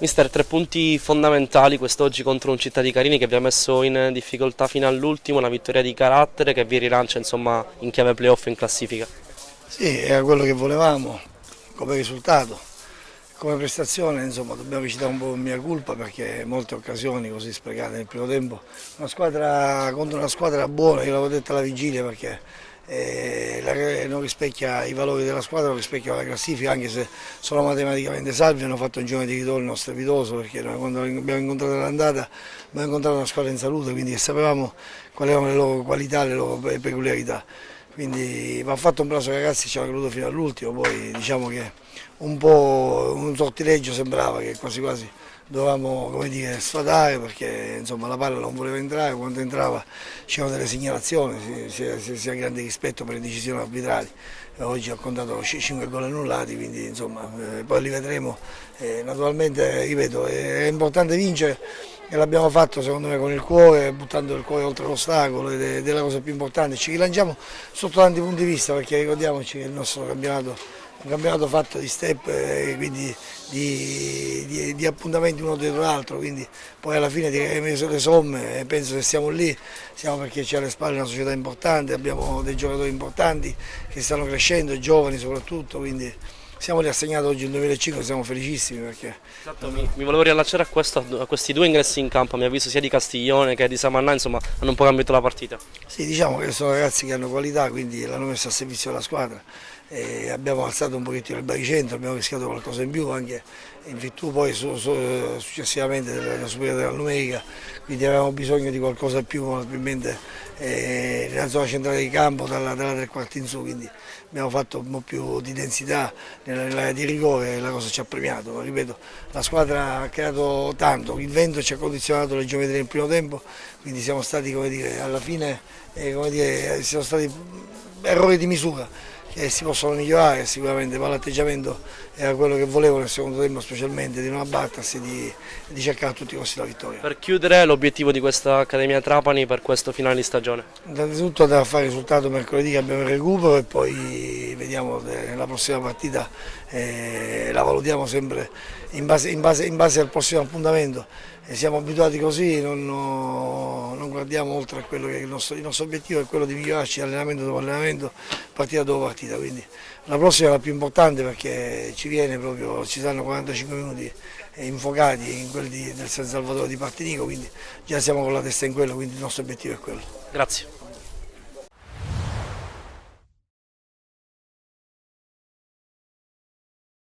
Mister, 3 punti fondamentali quest'oggi contro un Città di Carini che vi ha messo in difficoltà fino all'ultimo, una vittoria di carattere che vi rilancia insomma in chiave playoff in classifica. Sì, era quello che volevamo come risultato, come prestazione, insomma dobbiamo recitare un po' mia colpa perché molte occasioni così sprecate nel primo tempo, una squadra contro una squadra buona, io l'avevo detto alla vigilia perché non rispecchia i valori della squadra, non rispecchia la classifica anche se sono matematicamente salvi, hanno fatto un giorno di ritorno strepitoso perché noi quando abbiamo incontrato l'andata abbiamo incontrato una squadra in salute, quindi sapevamo quali erano le loro qualità, le loro peculiarità. Quindi va fatto un plauso ai ragazzi, ci hanno creduto fino all'ultimo, poi diciamo che un po' un sortileggio sembrava che quasi quasi dovevamo come dire, sfadare perché insomma, la palla non voleva entrare, quando entrava c'erano delle segnalazioni, si ha grande rispetto per le decisioni arbitrali. Oggi ho contato 5 gol annullati, quindi insomma, poi li vedremo. Naturalmente, ripeto, è importante vincere e l'abbiamo fatto secondo me con il cuore, buttando il cuore oltre l'ostacolo ed è la cosa più importante. Ci rilanciamo sotto tanti punti di vista perché ricordiamoci che il nostro campionato è un campionato fatto di step e quindi di appuntamenti uno dietro l'altro, quindi poi alla fine tireremo le somme e penso che siamo lì, siamo perché c'è alle spalle una società importante, abbiamo dei giocatori importanti che stanno crescendo, giovani soprattutto, quindi siamo lì assegnati oggi il 2005, siamo felicissimi perché... Esatto, mi volevo riallacciare a questi 2 ingressi in campo, a mio avviso sia di Castiglione che di Samannà, insomma hanno un po' cambiato la partita. Sì, diciamo che sono ragazzi che hanno qualità, quindi l'hanno messo a servizio della squadra. E abbiamo alzato un pochettino il baricentro, abbiamo rischiato qualcosa in più anche in virtù poi successivamente della superiorità della numerica, quindi avevamo bisogno di qualcosa in più probabilmente nella zona centrale di campo, dalla tre quarti in su, quindi abbiamo fatto un po' più di densità nell'area di rigore e la cosa ci ha premiato. Ma ripeto, la squadra ha creato tanto, il vento ci ha condizionato le geometrie nel primo tempo, quindi siamo stati, come dire, alla fine siamo stati errori di misura che si possono migliorare sicuramente, ma l'atteggiamento era quello che volevo nel secondo tempo, specialmente di non abbattersi, di cercare a tutti i costi la vittoria. Per chiudere, l'obiettivo di questa Accademia Trapani per questo finale di stagione? Innanzitutto da fare risultato mercoledì che abbiamo il recupero e poi vediamo nella prossima partita, la valutiamo sempre in base al prossimo appuntamento. Siamo abituati così, non guardiamo oltre a quello che è il nostro obiettivo, è quello di migliorarci allenamento dopo allenamento, partita dopo partita. Quindi la prossima è la più importante perché ci saranno 45 minuti infocati in quelli del San Salvatore di Partinico, quindi già siamo con la testa in quello, quindi il nostro obiettivo è quello. Grazie.